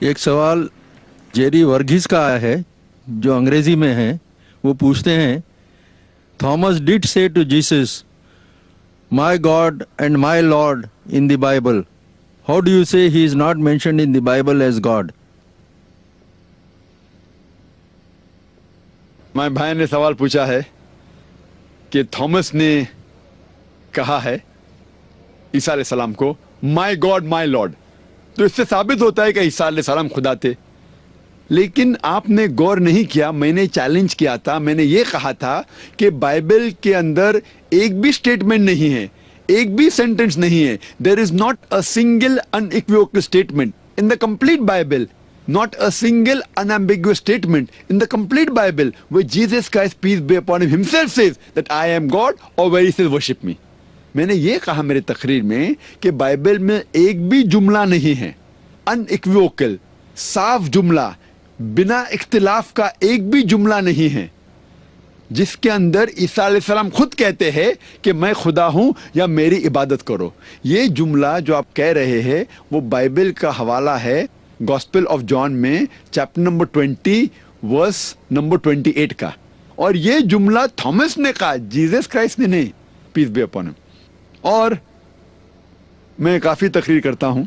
एक सवाल जेरी वर्गीस का आया है जो अंग्रेजी में है। वो पूछते हैं, Thomas did say to Jesus, my God and my Lord in the Bible, how do you say he is not mentioned in the Bible as God? My भाई ने सवाल पूछा है कि थॉमस ने कहा है ईसा अलैहिस्सलाम को माय गॉड माय लॉर्ड, तो इससे साबित होता है कि ईसा अलैहिस्सलाम खुदा थे। लेकिन आपने गौर नहीं किया, मैंने चैलेंज किया था, मैंने ये कहा था कि बाइबल के अंदर एक भी स्टेटमेंट नहीं है, एक भी सेंटेंस नहीं है। There is not a single unequivocal statement in the complete Bible, not a single unambiguous statement in the complete Bible where Jesus Christ, peace be upon him, himself says that I am God or where he says worship me. मैंने ये कहा मेरे तकरीर में कि Bible में एक भी जुमला नहीं है अनइक्विवोकल, साफ जुमला, बिना इख्तिलाफ का एक भी जुमला नहीं है जिसके अंदर ईसा अलैहिस्सलाम खुद कहते हैं कि मैं खुदा हूं या मेरी इबादत करो। ये जुमला जो आप कह रहे हैं वो बाइबल का हवाला है गॉस्पेल ऑफ जॉन में चैप्टर नंबर 20 वर्स नंबर 28 का, और ये जुमला थॉमस ने कहा, जीसस क्राइस्ट ने नहीं, पीस बी अपॉन हिम। और मैं काफी तकरीर करता हूं।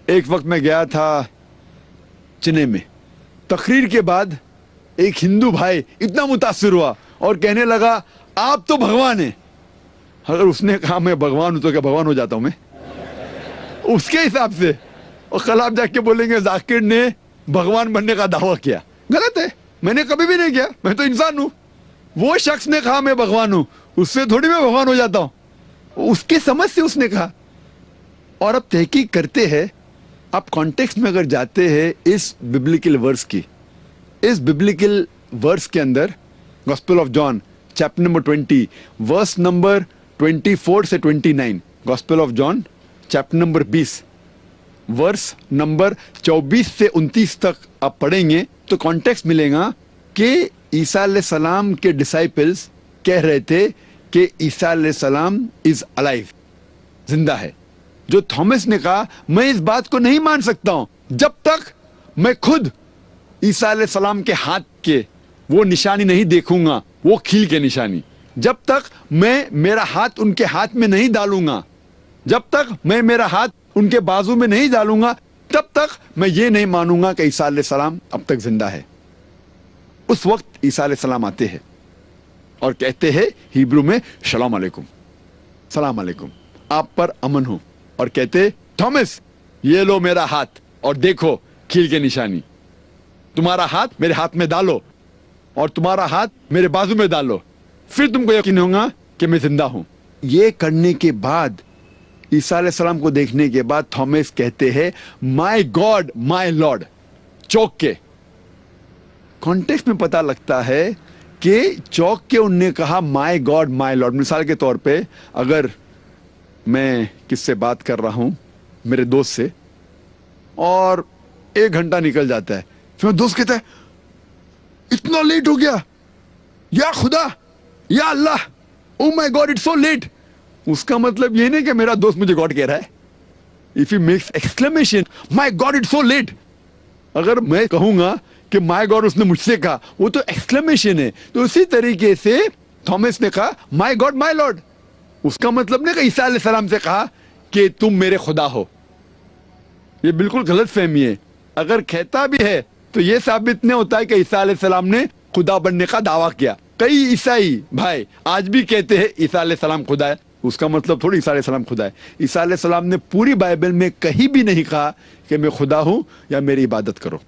एक वक्त मैं गया था चेन्नई में, तकरीर के बाद एक हिंदू भाई इतना मुतासिर हुआ और कहने लगा आप तो भगवान हैं। अगर उसने कहा मैं भगवान हूं तो क्या भगवान हो जाता हूं मैं उसके हिसाब से? और कल आप जाके बोलेंगे जाकिर ने भगवान बनने का दावा किया। गलत है, मैंने कभी भी नहीं किया, मैं तो इंसान हूं। वो शख्स ने कहा मैं भगवान हूं, उससे थोड़ी मैं भगवान हो जाता हूं, उसके समझ से उसने कहा। और अब तहकीक करते हैं, आप कॉन्टेक्स्ट में अगर जाते हैं इस बिब्लिकल वर्स की, इस बिब्लिकल वर्स के अंदर gospel of John chapter number 20 verse number 24 से 29, gospel of John chapter number 20 verse number 24 से 29 तक आप पढ़ेंगे तो कॉन्टेक्स्ट मिलेगा कि ईसा अलैहिस्सलाम के डिसाइपल्स कह रहे थे कि ईसा अलैहिस्सलाम इज अलाइव, जिंदा है। जो थॉमस ने कहा मैं इस बात को नहीं मान सकता हूं जब तक मैं खुद ईसा अलैहिस्सलाम के हाथ के वो निशानी नहीं देखूंगा, वो कील के निशानी, जब तक मैं मेरा हाथ उनके हाथ में नहीं डालूंगा, जब तक मैं मेरा हाथ उनके बाजू में नहीं डालूंगा, तब तक मैं ये नहीं मानूंगा कि ईसा अलैहिस्सलाम अब तक जिंदा है। उस वक्त ईसा अलैहिस्सलाम आते हैं और कहते हैं हिब्रू में सलाम अलैकुम, सलाम अलैकुम, आप पर अमन हो, और कहते थॉमस ये लो मेरा हाथ और देखो कील के निशानी, तुम्हारा हाथ मेरे हाथ में डालो और तुम्हारा हाथ मेरे बाजू में डालो, फिर तुमको यकीन होगा कि मैं जिंदा हूं। ये करने के बाद, ईसा अलैहिस्सलाम को देखने के बाद थॉमस कहते हैं माय गॉड माय लॉर्ड। चौक के कॉन्टेक्स्ट में पता लगता है कि चौक के उनने कहा माय गॉड माय लॉर्ड। मिसाल के तौर पे अगर मैं किससे बात कर रहा हूं, मेरे दोस्त से, और 1 घंटा निकल जाता है, फिर दोस्त कहता है इतना लेट हो गया, या खुदा, या अल्लाह, oh my God it's so late. उसका मतलब ये नहीं कि मेरा दोस्त मुझे गॉड कह रहा है। If he makes exclamation my God it's so late, अगर मैं कहूंगा कि माय गॉड उसने मुझसे कहा, वो तो एक्सक्लेमेशन है। तो उसी तरीके से थॉमस ने कहा माय गॉड माय लॉर्ड, उसका मतलब नहीं कि ईसा अलैहिस्सलाम से कहा कि तुम मेरे खुदा हो। ये बिल्कुल गलत फहमी है। अगर कहता भी है तो ये साबित नहीं होता है कि ईसा अलैहिस्सलाम ने खुदा बनने का दावा किया। कई ईसाई भाई आज भी कहते हैं ईसा अलैहिस्सलाम खुदा है, उसका मतलब थोड़ी ईसा अलैहिस्सलाम खुदा है। ईसा अलैहिस्सलाम ने पूरी बाइबल में कहीं भी नहीं कहा कि मैं खुदा हूं या मेरी इबादत करो।